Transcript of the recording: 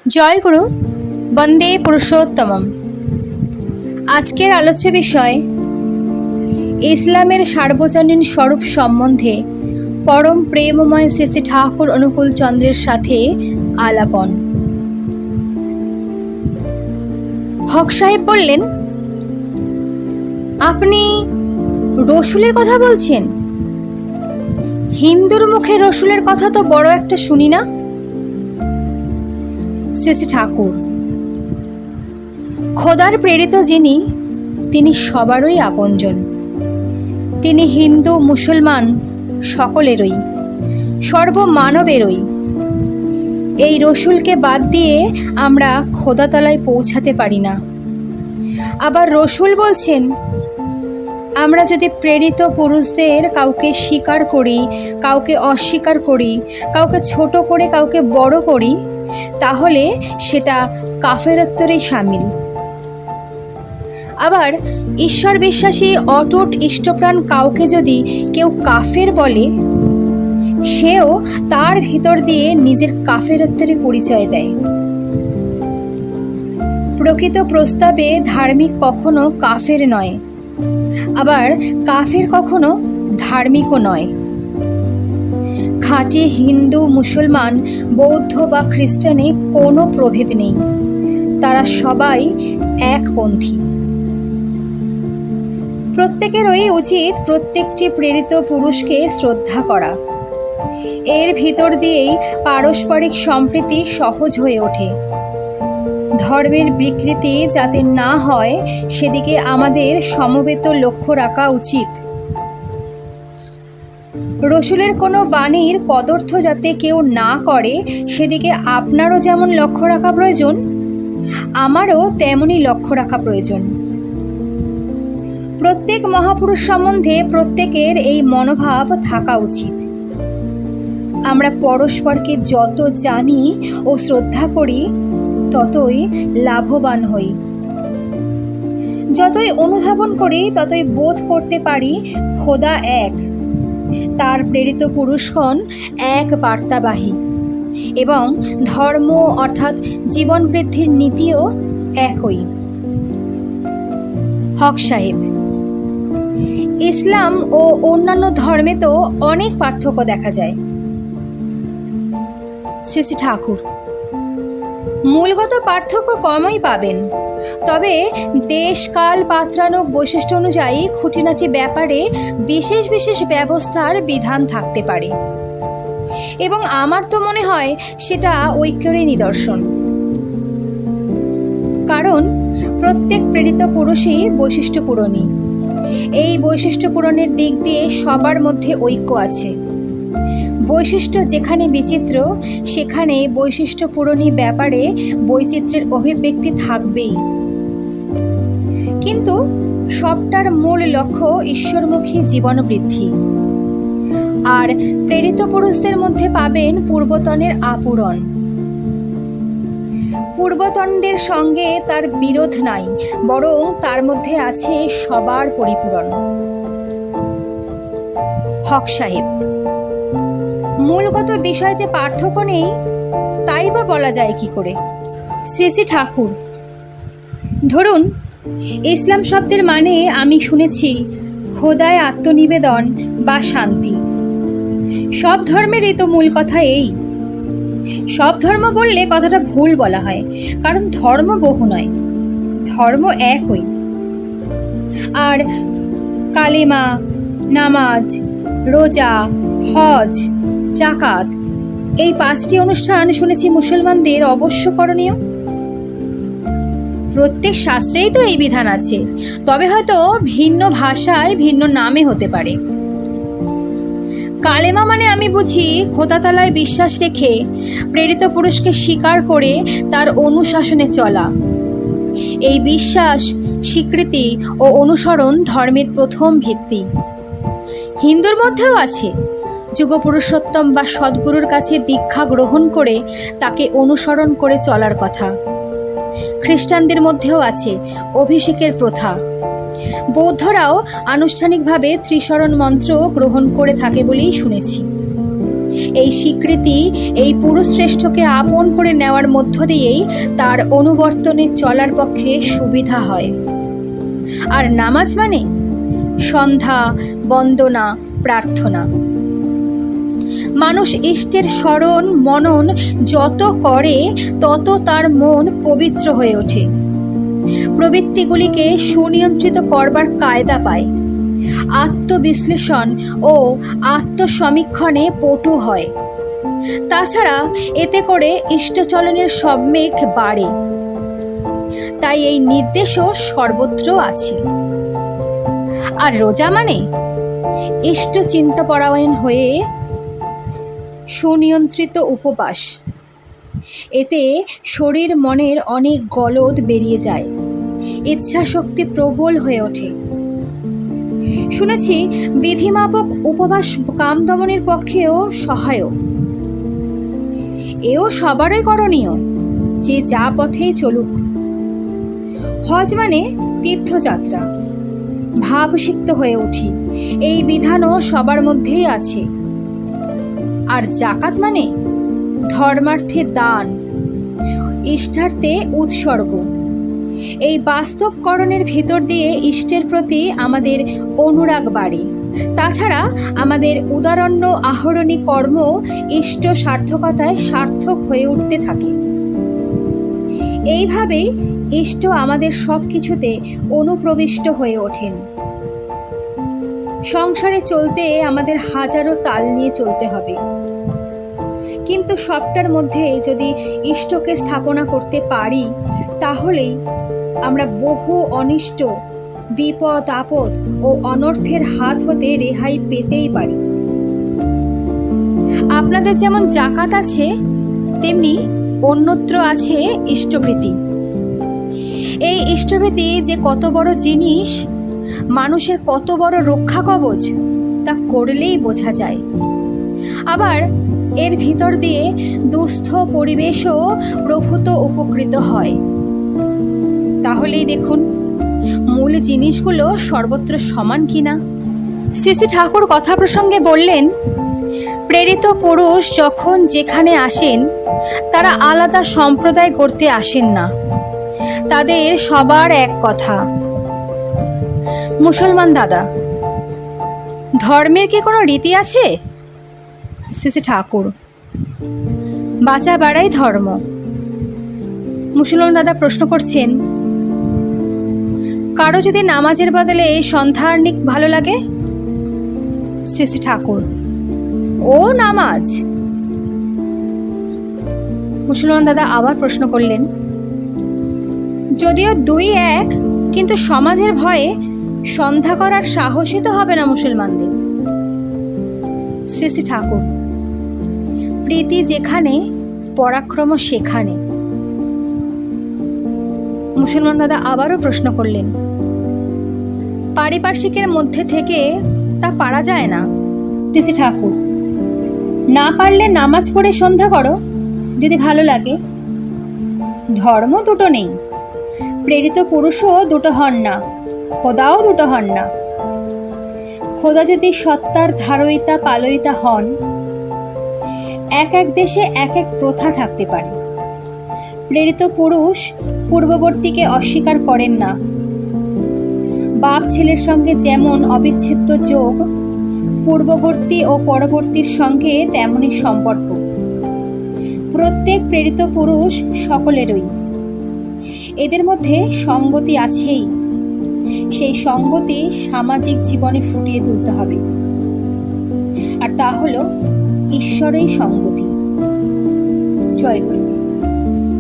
জয় গুরু, বন্দে পুরুষোত্তমম। আজকের আলোচ্য বিষয় ইসলামের সার্বজনীন স্বরূপ সম্বন্ধে পরম প্রেমময় শ্রী শ্রী ঠাকুর অনুকূল চন্দ্রের সাথে আলাপন। হক সাহেব বললেন, আপনি রসুলের কথা বলছেন? হিন্দুর মুখে রসুলের কথা তো বড় একটা শুনি না। শ্রী শ্রী ঠাকুর, খোদার প্রেরিত যিনি, তিনি সবারই আপনজন। তিনি হিন্দু মুসলমান সকলেরই, সর্বমানবেরই। এই রসুলকে বাদ দিয়ে আমরা খোদাতলায় পৌঁছাতে পারি না। আবার রসুল বলছেন, আমরা যদি প্রেরিত পুরুষদের কাউকে স্বীকার করি, কাউকে অস্বীকার করি, কাউকে ছোট করে কাউকে বড় করি, তাহলে সেটা কাফেরত্বেরই শামিল। আবার ঈশ্বর বিশ্বাসী অটুট ইষ্টপ্রাণ কাউকে যদি কেউ কাফের বলে, সেও তার ভিতর দিয়ে নিজের কাফেরত্বেরই পরিচয় দেয়। প্রকৃত প্রস্তাবে ধার্মিক কখনো কাফের নয়, আবার কাফের কখনো ধার্মিকও নয়। খাঁটি হিন্দু, মুসলমান, বৌদ্ধ বা খ্রিস্টানে কোনো প্রভেদ নেই, তারা সবাই একপন্থী। প্রত্যেকেরই উচিত প্রত্যেকটি প্রেরিত পুরুষকে শ্রদ্ধা করা। এর ভিতর দিয়েই পারস্পরিক সম্প্রীতি সহজ হয়ে ওঠে। ধর্মের বিকৃতি যাতে না হয়, সেদিকে আমাদের সমবেত লক্ষ্য রাখা উচিত। রসুলের কোনো বাণীর কদর্থ যাতে কেউ না করে, সেদিকে আপনারও যেমন লক্ষ্য রাখা প্রয়োজন, আমারও তেমনই লক্ষ্য রাখা প্রয়োজন। প্রত্যেক মহাপুরুষ সম্বন্ধে প্রত্যেকের এই মনোভাব থাকা উচিত। আমরা পরস্পরকে যত জানি ও শ্রদ্ধা করি, ততই লাভবান হই। যতই অনুধাবন করি, ততই বোধ করতে পারি খোদা এক, তার প্রেরিত পুরুষগণ এক বার্তাবাহী, এবং ধর্ম অর্থাৎ জীবন বৃদ্ধির নীতিও একই। হক সাহেব, ইসলাম ও অন্যান্য ধর্মে তো অনেক পার্থক্য দেখা যায়। শ্রী শ্রী ঠাকুর, মূলগত পার্থক্য কমই পাবেন, তবে দেশ কাল পাত্রানুক বৈশিষ্ট্য অনুযায়ী খুঁটিনাটি ব্যাপারে বিশেষ বিশেষ ব্যবস্থার বিধান থাকতে পারে, এবং আমার তো মনে হয় সেটা ঐক্যেরই নিদর্শন। কারণ প্রত্যেক প্রেরিত পুরুষই বৈশিষ্ট্য পূরণী। এই বৈশিষ্ট্য পূরণের দিক দিয়ে সবার মধ্যে ঐক্য আছে। বৈশিষ্ট্য যেখানে বিচিত্র, সেখানে বৈশিষ্ট্য পূরণী ব্যাপারে বৈচিত্র্যের অভিব্যক্তি থাকবেই। কিন্তু সবটার মূল লক্ষ্য ঈশ্বরমুখী জীবন বৃদ্ধি। আর প্রেরিত পুরুষদের মধ্যে পাবেন পূর্বতনের আপূরণ। পূর্বতনদের সঙ্গে তার বিরোধ নাই, বরং তার মধ্যে আছে সবার পরিপূরণ। হক সাহেব, মূলগত বিষয় যে পার্থক্য নেই, তাই বা বলা যায় কি করে? শ্রী শ্রী ঠাকুর, ধরুন ইসলাম শব্দের মানে আমি শুনেছি খোদায় আত্মনিবেদন বা শান্তি। সব ধর্মেরই তো মূল কথা এই। সব ধর্ম বললে কথাটা ভুল বলা হয়, কারণ ধর্ম বহু নয়, ধর্ম একই। আর কালেমা, নামাজ, রোজা, হজ, জাকাত, এই 5টি অনুষ্ঠান শুনেছি মুসলমানদের অবশ্য করণীয়। প্রত্যেক শাস্ত্রেই তো এই বিধান আছে, তবে হয়তো ভিন্ন ভাষায় ভিন্ন নামে হতে পারে। কালেমা মানে আমি বুঝি খোদাতালায় বিশ্বাস রেখে প্রেরিত পুরুষকে স্বীকার করে তার অনুশাসনে চলা। এই বিশ্বাস, স্বীকৃতি ও অনুসরণ ধর্মের প্রথম ভিত্তি। হিন্দুর মধ্যেও আছে যুগপুরুষোত্তম বা সদ্গুরুর কাছে দীক্ষা গ্রহণ করে তাকে অনুসরণ করে চলার কথা। খ্রিস্টানদের মধ্যেও আছে অভিষেকের প্রথা। বৌদ্ধরাও আনুষ্ঠানিকভাবে ত্রিশরণ মন্ত্র গ্রহণ করে থাকে বলেই শুনেছি। এই স্বীকৃতি এই পুরুষশ্রেষ্ঠকে আপন করে নেওয়ার মধ্য দিয়েই তার অনুবর্তনে চলার পক্ষে সুবিধা হয়। আর নামাজ মানে সন্ধ্যা, বন্দনা, প্রার্থনা। মানুষ ইষ্টের স্মরণ মনন যত করে তত তার মন পবিত্র হয়ে ওঠে, প্রবৃত্তিগুলিকে সুনিয়ন্ত্রিত করবার কায়দা পায়, আত্মবিশ্লেষণ ও আত্মসমীক্ষণে পটু হয়। তাছাড়া এতে করে ইষ্টচলনের সম্বেগ বাড়ে। তাই এই নির্দেশও সর্বত্র আছে। আর রোজা মানে ইষ্ট চিন্তাপরায়ণ হয়ে সুনিয়ন্ত্রিত উপবাস। এতে শরীর মনের অনেক গলদ বেরিয়ে যায়, ইচ্ছাশক্তি প্রবল হয়ে ওঠে। শুনেছি বিধিমাপক উপবাস কাম দমনের পক্ষেও সহায়ক। এও সবারই করণীয়, যে যা পথেই চলুক। হজ মানে তীর্থযাত্রা, ভাবসিক্ত হয়ে উঠি, এই বিধানও সবার মধ্যেই আছে। আর জাকাত মানে ধর্মার্থে দান, ইষ্টার্থে উৎসর্গ। এই বাস্তবকরণের ভেতর দিয়ে ইষ্টের প্রতি আমাদের অনুরাগ বাড়ে। তাছাড়া আমাদের উদারণ্য আহরণী কর্ম ইষ্ট সার্থকতায় সার্থক হয়ে উঠতে থাকে। এইভাবে ইষ্ট আমাদের সব কিছুতে অনুপ্রবিষ্ট হয়ে ওঠেন। সংসারে চলতে আমাদের হাজারো তাল নিয়ে চলতে হবে, কিন্তু সবটার মধ্যে যদি ইষ্টকে স্থাপনা করতে পারি, তাহলেই আমরা বহু অনিষ্ট, বিপদ আপদ ও অনর্থের হাত হতে রেহাই পেতেই পারি। আপনাদের যেমন জাকাত আছে, তেমনি অন্যত্র আছে ইষ্টবৃত্তি। এই ইষ্টবৃত্তি যে কত বড় জিনিস, মানুষের কত বড় রক্ষা কবচ, তা করলেই বোঝা যায়। আবার এর ভিতর দিয়ে দুস্থ পরিবেশও প্রভূত উপকৃত হয়। তাহলেই দেখুন মূল জিনিসগুলো সর্বত্র সমান কিনা। শ্রী শ্রী ঠাকুর কথা প্রসঙ্গে বললেন, প্রেরিত পুরুষ যখন যেখানে আসেন, তারা আলাদা সম্প্রদায় করতে আসেন না, তাদের সবার এক কথা। মুসলমান দাদা, ধর্মের কি কোনো রীতি আছে? শ্রী শ্রী ঠাকুর, বাঁচা বাড়াই ধর্ম। মুসলমান দাদা প্রশ্ন করছেন, কারো যদি নামাজের বদলে সন্ধ্যার্নিক ভালো লাগে? শ্রী শ্রী ঠাকুর, ও নামাজ। মুসলমান দাদা আবার প্রশ্ন করলেন, যদিও দুই এক, কিন্তু সমাজের ভয়ে সন্ধ্যা করার সাহসই তো হবে না মুসলমানদের। শ্রী শ্রী ঠাকুর, প্রীতি যেখানে, পরাক্রম সেখানে। মুসলমান দাদা আবারও প্রশ্ন করলেন, পারিপার্শ্বিকের মধ্যে থেকে তা পারা যায় না? শ্রী শ্রী ঠাকুর, না পারলে নামাজ পড়ে সন্ধ্যা করো, যদি ভালো লাগে। ধর্ম দুটো নেই, প্রেরিত পুরুষও দুটো হন না, খোদাও দুটো হন না। খোদা যদি সত্তার ধারয়িতা পালয়িতা হন, এক এক দেশে এক এক প্রথা থাকতে পারে। প্রেরিত পুরুষ পূর্ববর্তীকে অস্বীকার করেন না। বাপ ছেলের সঙ্গে যেমন অবিচ্ছেদ্য যোগ, পূর্ববর্তী ও পরবর্তীর সঙ্গে তেমনই সম্পর্ক। প্রত্যেক প্রেরিত পুরুষ সকলেরই। এদের মধ্যে সঙ্গতি আছেই, সেই সঙ্গতি সামাজিক জীবনে ফুটিয়ে তুলতে হবে। আর তা হলো ঈশ্বরের সঙ্গতি। জয় গুরু।